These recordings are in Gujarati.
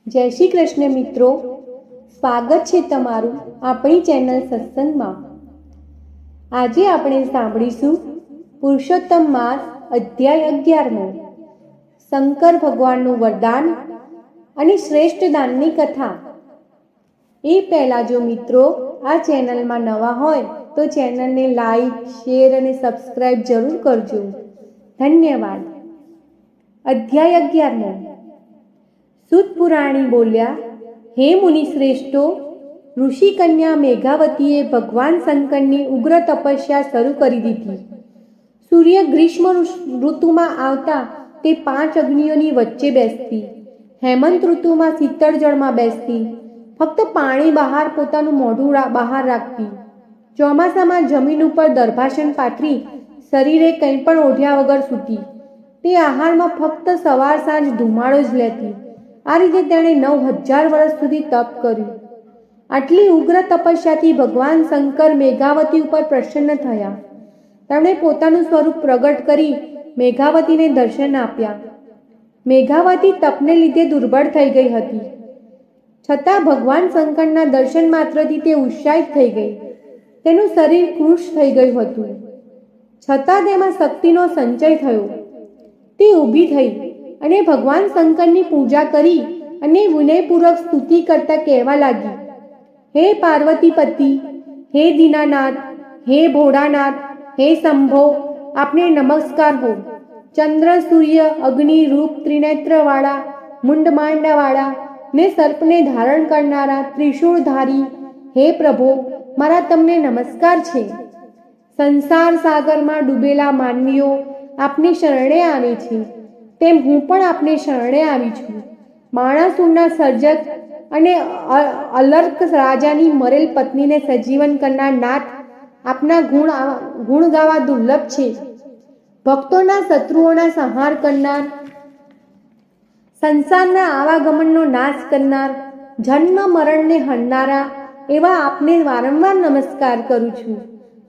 જય શ્રી કૃષ્ણ મિત્રો, સ્વાગત છે તમારું આપણી ચેનલ સત્સંગમાં। આજે આપણે સાંભળીશું પુરુષોત્તમ માસ અધ્યાય 11 શંકર ભગવાનનું વરદાન અને શ્રેષ્ઠ દાનની કથા। એ પહેલા જો મિત્રો આ ચેનલમાં નવા હોય તો ચેનલને લાઈક, શેર અને સબસ્ક્રાઇબ જરૂર કરજો। ધન્યવાદ। અધ્યાય 11। સૂત પુરાણી બોલ્યા, હે મુનિ શ્રેષ્ઠો, ઋષિ કન્યા મેઘાવતીએ ભગવાન શંકરની ઉગ્ર તપસ્યા શરૂ કરી દીધી। સૂર્ય ગ્રીષ્મ ઋતુમાં આવતા તે 5 અગ્નિઓની વચ્ચે બેસતી, હેમંત ઋતુમાં શીતળ જળમાં બેસતી, ફક્ત પાણી બહાર પોતાનું મોઢું બહાર રાખતી, ચોમાસામાં જમીન ઉપર દર્ભાસન પાથરી શરીરે કંઈ પણ ઓઢ્યા વગર સૂતી, તે આહારમાં ફક્ત સવાર સાંજ ધુમાડો જ લેતી। આ રીતે તેણે 9000 વર્ષ સુધી તપ કર્યું। આટલી ઉગ્ર તપસ્યાથી ભગવાન શંકર મેઘાવતી ઉપર પ્રસન્ન થયા। તેમણે પોતાનું સ્વરૂપ પ્રગટ કરી મેઘાવતીને દર્શન આપ્યા। મેઘાવતી તપને લીધે દુર્બળ થઈ ગઈ હતી, છતાં ભગવાન શંકરના દર્શન માત્રથી તે ઉત્સાહિત થઈ ગઈ। તેનું શરીર કૃશ થઈ ગયું હતું, છતાં તેમાં શક્તિનો સંચય થયો। તે ઊભી થઈ અને ભગવાન શંકરની પૂજા કરી અને વિનયપૂર્વક સ્તુતિ કરતા કહેવા લાગી, હે પાર્વતીપતિ, હે દીનાનાથ, હે ભોળાનાથ, હે શંભો, આપને નમસ્કાર હો। ચંદ્ર, સૂર્ય, અગ્નિ રૂપ ત્રિનેત્રવાળા, મુંડમાંડવાળા ને સર્પને ધારણ કરનારા ત્રિશૂળધારી હે પ્રભો, મારા તમને નમસ્કાર છે। સંસાર સાગરમાં ડૂબેલા માનવીઓ આપની શરણે આવે છે, તેમ હું પણ આપને શરણે આવી છું। બાણાસુરના સર્જક અને અલર્ક રાજાની મરેલ પત્નીને સજીવન કરનાર નાથ, આપના ગુણ ગાવા દુર્લભ છે। ભક્તોના શત્રુઓના સંહાર કરનાર, સંસારના આવાગમનનો નાશ કરનાર, જન્મ મરણને હરનારા એવા આપને વારંવાર નમસ્કાર કરું છું।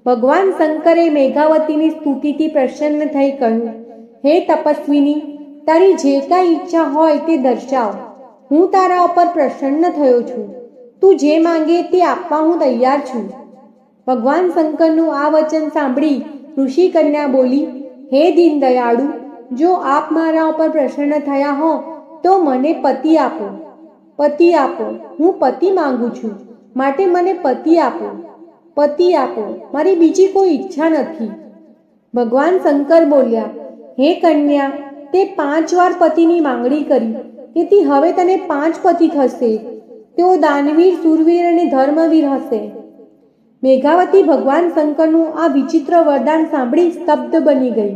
ભગવાન શંકરે મેઘાવતીની સ્તુતિથી પ્રસન્ન થઈ કહ્યું, હે તપસ્વીની, તારી જે કાંઈ ઈચ્છા હોય તે દર્શાવ, હું તારા ઉપર પ્રસન્ન થયો છું। તું જે માંગે તે આપવા હું તૈયાર છું। ભગવાન શંકરનું આ વચન સાંભળી ઋષિ કન્યા બોલી, હે દીન દયાળુ, જો આપ મારા ઉપર પ્રસન્ન થયા હો તો મને પતિ આપો, પતિ આપો। હું પતિ માંગુ છું, માટે મને પતિ આપો, પતિ આપો, મારી બીજી કોઈ ઈચ્છા નથી। ભગવાન શંકર બોલ્યા, હે કન્યા, તે 5 વાર પતિની માંગણી કરી, તેથી હવે તને 5 પતિ થશે। તેઓ દાનવીર, શૂરવીર અને ધર્મવીર હશે। મેઘાવતી ભગવાન શંકરનું આ વિચિત્ર વરદાન સાંભળી સ્તબ્ધ બની ગઈ।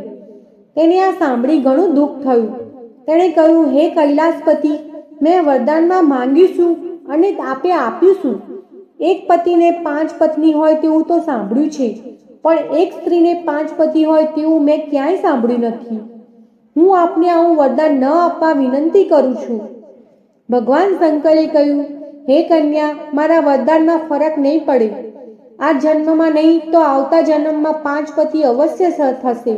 તેને આ સાંભળી ઘણું દુઃખ થયું। તેણે કહ્યું, હે કૈલાસપતિ, મેં વરદાનમાં માંગ્યું શું અને આપે આપ્યું શું? એક પતિને 5 પત્ની હોય તેવું તો સાંભળ્યું છે, પણ એક સ્ત્રીને 5 પતિ હોય તેવું મેં ક્યાંય સાંભળ્યું નથી। હું આપને આવું વરદાન ન આપવા વિનંતી કરું છું। ભગવાન શંકરે કહ્યું, હે કન્યા, મારા વરદાનમાં ફરક નહીં પડે। આ જન્મમાં નહીં તો આવતા જન્મમાં 5 પતિ અવશ્ય થશે।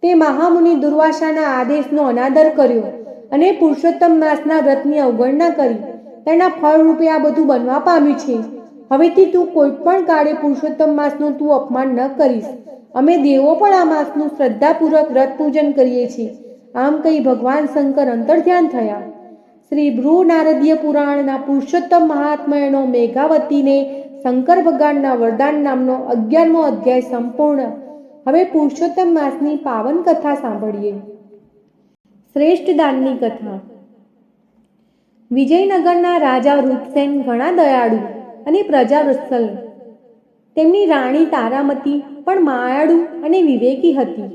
તે મહામુનિ દુર્વાસાના આદેશનો અનાદર કર્યો અને પુરુષોત્તમ માસના વ્રતની અવગણના કરી, તેના ફળરૂપે આ બધું બનવા પામ્યું છે। હવેથી તું કોઈ પણ કાળે પુરુષોત્તમ માસનું તું અપમાન ન કરીશ। અમે દેવો પણ આ માસનું શ્રદ્ધાપૂર્વક વ્રત પૂજન કરીએ છીએ। આમ કહી ભગવાન શંકર અંતર્ધ્યાન થયા। શ્રી ભૃ નારદીય પુરાણના પુરુષોત્તમ મહાત્મ્યનો મેઘાવતીને શંકર ભગવાનના વરદાન નામનો 11મો અધ્યાય સંપૂર્ણ। હવે પુરુષોત્તમ માસની પાવન કથા સાંભળીએ। શ્રેષ્ઠ દાનની કથા। વિજયનગરના રાજા રૂપસેન ઘણા દયાળુ અને પ્રજાવત્સલ, તેમની રાણી તારામતી પણ માયાળુ અને વિવેકી હતી।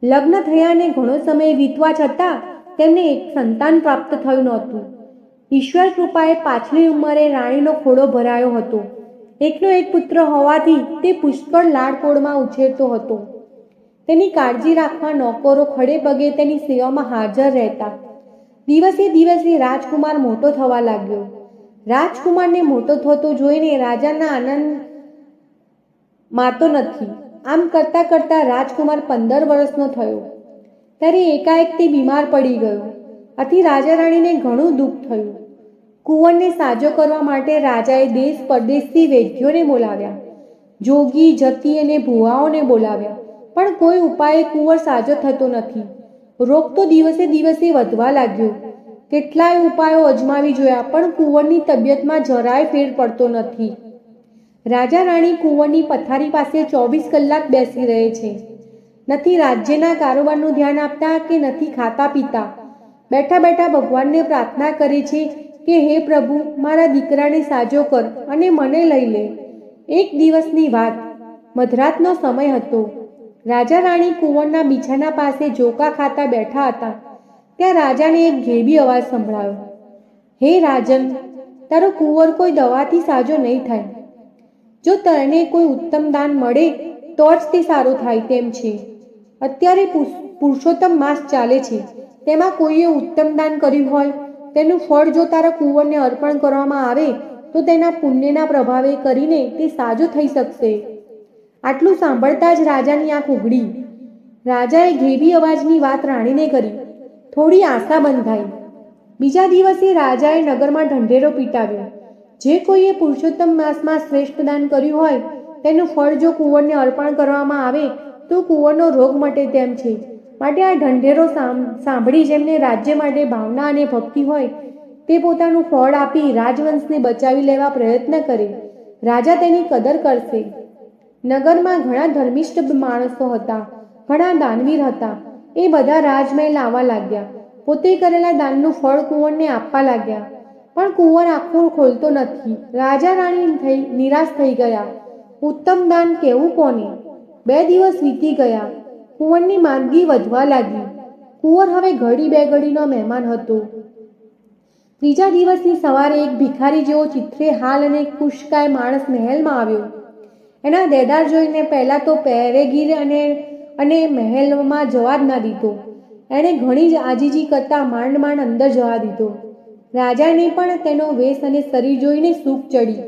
લગ્ન થયાને ઘણો સમય વીતવા છતાં તેમને એક સંતાન પ્રાપ્ત થયું નહોતું। ઈશ્વર કૃપાએ પાછલી ઉંમરે રાણીનો ખોડો ભરાયો હતો। એકનો એક પુત્ર હોવાથી તે પુષ્કળ લાડકોડમાં ઉછેરતો હતો। તેની કાળજી રાખવા નોકરો ખડે પગે તેની સેવામાં હાજર રહેતા। દિવસે દિવસે રાજકુમાર મોટો થવા લાગ્યો। રાજકુમારને મોટો થતો જોઈને રાજાના આનંદ માતો નથી। આમ કરતા કરતા રાજકુમાર 15 વર્ષનો થયો ત્યારે એકાએક તે બીમાર પડી ગયો। આથી રાજા રાણીને ઘણું દુઃખ થયું। કુંવરને સાજો કરવા માટે રાજાએ દેશ પરદેશથી વૈદ્યોને બોલાવ્યા, જોગી, જતી અને ભુવાઓને બોલાવ્યા, પણ કોઈ ઉપાયે કુંવર સાજો થતો નથી. રોગ તો દિવસે દિવસે વધવા લાગ્યો. કેટલાય ઉપાયો અજમાવી જોયા, પણ કુંવરની તબિયતમાં જરાય ફેર પડતો નથી. રાજા રાણી કુંવરની પથારી પાસે 24 કલાક બેસી રહે છે. નથી રાજ્યના કારોબારનું ધ્યાન આપતા કે નથી ખાતા પીતા. બેઠા બેઠા ભગવાનને પ્રાર્થના કરે છે કે હે પ્રભુ, મારા દીકરાને સાજો કર અને મને લઈ લે. એક દિવસની વાત, મધરાતનો સમય હતો. રાજા રાણી કુંવરના બિછાના પાસે જોકા ખાતા બેઠા હતા. ત્યાં રાજાને એક ઘેબી અવાજ સંભળાયો. હે રાજન, તારો કુંવર કોઈ દવાથી સાજો નહીં થાય. જો તને કોઈ ઉત્તમ દાન મળે તો જ તે સારો થાય તેમ છે. અત્યારે પુરુષોત્તમ માસ ચાલે છે, તેમાં કોઈએ ઉત્તમ દાન કર્યું હોય તેનું ફળ જો તારા કુંવરને અર્પણ કરવામાં આવે તો તેના પુણ્યના પ્રભાવે કરીને તે સાજો થઈ શકશે. આટલું સાંભળતા જ રાજાની આંખ ઉઘડી. રાજાએ ઘેબી અવાજની વાત રાણીને કરી. થોડી આશા બંધાઈ. બીજા દિવસે રાજાએ નગરમાં ઢંઢેરો પીટાવ્યો. જે કોઈએ પુરુષોત્તમ માસમાં શ્રેષ્ઠ દાન કર્યું હોય તેનું ફળ જો કુંવરને અર્પણ કરવામાં આવે તો કુંવરનો રોગ મટે તેમ છે. માટે આ ઢંઢેરો સાંભળી જેમને રાજ્ય માટે ભાવના અને ભક્તિ હોય તે પોતાનું ફળ આપી રાજવંશને બચાવી લેવા પ્રયત્ન કરે. રાજા તેની કદર કરશે. નગરમાં ઘણા ધર્મિષ્ઠ માણસો હતા, ઘણા દાનવીર હતા. એ બધા રાજમહેલ આવવા લાગ્યા. પોતે કરેલા દાનનું ફળ કુંવરને આપવા લાગ્યા. પણ કુંવર આંખો ખોલતો નથી. રાજા રાણી નિરાશ થઈ ગયા. ઉત્તમ દાન કેવું કોને? 2 દિવસ વીતી ગયા. કુંવરની માંદગી વધવા લાગી. કુંવર હવે ઘડી બે ઘડીનો મહેમાન હતો. ત્રીજા દિવસની સવારે એક ભિખારી જેવો ચિત્રે હાલ અને કુશકાય માણસ મહેલમાં આવ્યો. એના દેદાર જોઈને પહેલાં તો પહેરેગીર અને મહેલમાં જવા જ ના દીધો. એણે ઘણી જ આજીજી કરતા માંડ માંડ અંદર જવા દીધો. રાજાને પણ તેનો વેશ અને શરીર જોઈને સૂગ ચડી.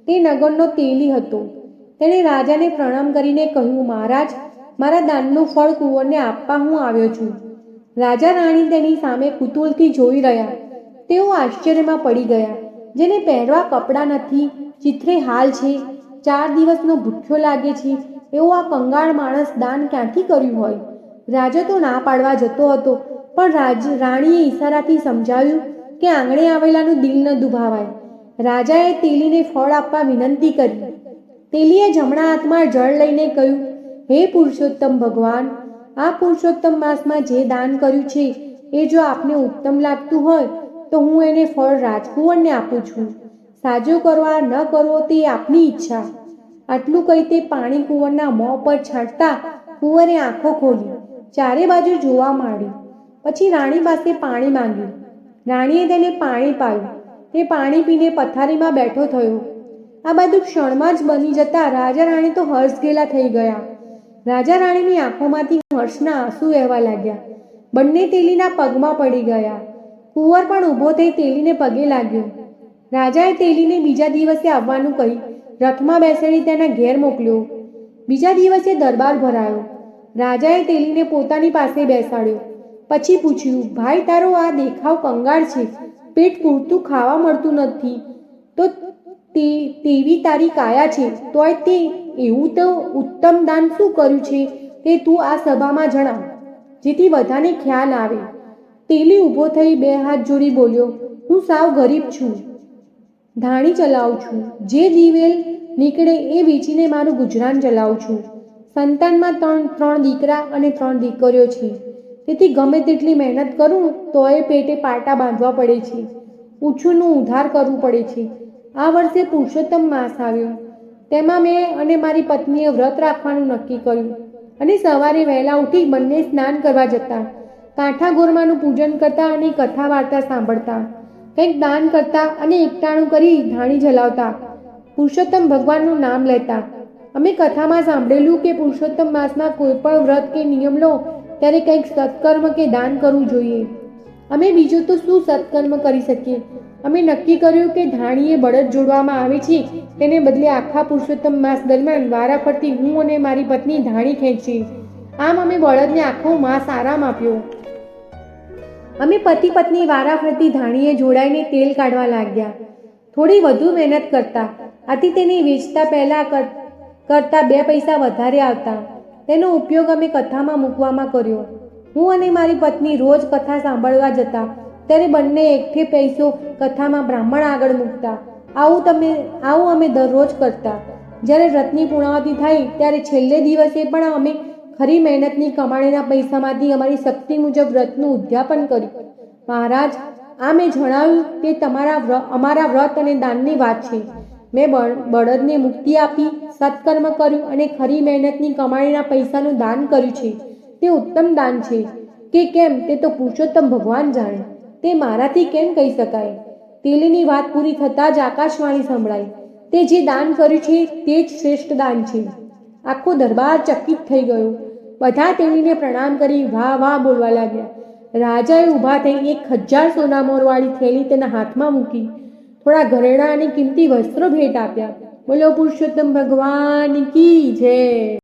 તે નગરનો તેલી હતો. તેણે રાજાને પ્રણામ કરીને કહ્યું, મહારાજ, મારા દાનનું ફળ કુંવરને આપવા હું આવ્યો છું. રાજા રાણી તેની સામે કુતૂહલથી જોઈ રહ્યા. તેઓ આશ્ચર્યમાં પડી ગયા. જેને પહેરવા કપડાં નથી, ચિત્રે હાલ છે, 4 દિવસનો ભૂખ્યો લાગે છે, એવો આ કંગાળ માણસ દાન ક્યાંથી કર્યું હોય? રાજા તો ના પાડવા જતો હતો, પણ રાણીએ ઈશારાથી સમજાવ્યું કે આંગણે આવેલાનું દિલ ન દુભાવાય. રાજાએ તેલીને ફળ આપવા વિનંતી કરી. તેલીએ જમણા હાથમાં જળ લઈને કહ્યું, હે પુરુષોત્તમ ભગવાન, આ પુરુષોત્તમ માસમાં જે દાન કર્યું છે એ જો આપને ઉત્તમ લાગતું હોય તો હું એને ફળ રાજકુંવરને આપું છું. સાજો કરવા ન કરવો તે આપની ઈચ્છા. આટલું કહી તે પાણી કુંવરના મોં પર છાંટતા કુંવરે આંખો ખોલી, ચારે બાજુ જોવા માંડી. પછી રાણી પાસે પાણી માંગ્યું. રાણીએ તેને પાણી પાયું. તે પાણી પીને પથારીમાં બેઠો થયો. આ બધું ક્ષણમાં જ બની જતા રાજા રાણી તો હર્ષઘેલા થઈ ગયા. રાજા રાણીની આંખોમાંથી હર્ષના આંસુ વહેવા લાગ્યા. બંને તેલીના પગમાં પડી ગયા. કુંવર પણ ઊભો થઈ તેલીને પગે લાગ્યો. રાજાએ તેલીને બીજા દિવસે આવવાનું કહી રથમાં બેસાડી તેના ઘેર મોકલ્યો. બીજા દિવસે દરબાર ભરાયો. રાજાએ તેલીને પોતાની પાસે બેસાડ્યો. પછી પૂછ્યું, ભાઈ, તારો આ દેખાવ કંગાળ છે, પેટ પૂરતું ખાવા મળતું નથી, તો તેવી તારી કાયા છે, તોય તે એવું તો ઉત્તમ દાન શું કર્યું છે તે તું આ સભામાં જણાવ, જેથી બધાને ખ્યાલ આવે. તેલી ઊભો થઈ 2 હાથ જોડી બોલ્યો, હું સાવ ગરીબ છું, ધાણી ચલાવું છું, જે દિવેલ નીકળે એ વેચીને મારું ગુજરાન ચલાવું છું. સંતાનમાં 3 દીકરા અને 3 દીકરીઓ છે, તેથી ગમે તેટલી મહેનત કરું તોય પેટે પાટા બાંધવા પડે છે, ઉછુનું ઉધાર કરવું પડે છે. આ વર્ષે પુરુષોત્તમ માસ આવ્યો, તેમાં મેં અને મારી પત્નીએ વ્રત રાખવાનું નક્કી કર્યું અને સવારે વહેલા ઉઠી બંને સ્નાન કરવા જતા, કાંઠા ગોરમાનું પૂજન કરતા અને કથા વાર્તા સાંભળતા, કંઈક દાન કરતા અને એકટાણું કરી ધાણી જલાવતા, પુરુષોત્તમ ભગવાનનું નામ લેતા. અમે કથામાં સાંભળેલું કે પુરુષોત્તમ માસમાં કોઈ પણ વ્રત કે નિયમ લો ત્યારે કંઈક સત્કર્મ કે દાન કરવું જોઈએ. અમે બીજું તો શું સત્કર્મ કરી શકીએ? અમે નક્કી કર્યું કે ધાણીએ બળદ જોડવામાં આવે છે તેને બદલે આખા પુરુષોત્તમ માસ દરમિયાન વારાફરતી હું અને મારી પત્ની ધાણી ખેંચી. આમ અમે બળદને આખો માસ આરામ આપ્યો. અમે પતિ પત્ની વારાફરતી ધાણીએ જોડાઈને તેલ કાઢવા લાગ્યા. થોડી વધુ મહેનત કરતા. આથી તેને વેચતા પહેલાં કરતાં 2 પૈસા વધારે આવતા. તેનો ઉપયોગ અમે કથામાં મૂકવામાં કર્યો. હું અને મારી પત્ની રોજ કથા સાંભળવા જતા, ત્યારે બંને એકઠે પૈસો કથામાં બ્રાહ્મણ આગળ મૂકતા. આવું અમે દરરોજ કરતા. જ્યારે વ્રતની પૂર્ણાવતિ થાય ત્યારે છેલ્લે દિવસે પણ અમે ખરી મહેનતની કમાણીના પૈસામાંથી અમારી શક્તિ મુજબ વ્રતનું ઉદ્યાપન કર્યું. મહારાજ, આ મેં જણાવ્યું તે અમારા વ્રત અને દાનની વાત છે. મેં બળદને મુક્તિ આપી, સત્કર્મ કર્યું અને ખરી મહેનતની કમાણીના પૈસાનું દાન કર્યું છે. તે ઉત્તમ દાન છે કે કેમ તે તો પુરુષોત્તમ ભગવાન જાણે. તે મારાથી કેમ કહી શકાય? તેલની વાત પૂરી થતાં જ આકાશવાણી સંભળાઈ. તે જે દાન કર્યું છે તે જ શ્રેષ્ઠ દાન છે. આખો દરબાર ચકિત થઈ ગયો. બધા તેલીને પ્રણામ કરી વાહ વાહ બોલવા લાગ્યા. રાજાએ ઊભા થઈ 1000 સોના મોરવાળી થેલી તેના હાથમાં મૂકી, થોડા ઘરેણાં અને કિંમતી વસ્ત્રો ભેટ આપ્યા. બોલો પુરુષોત્તમ ભગવાન કી જય.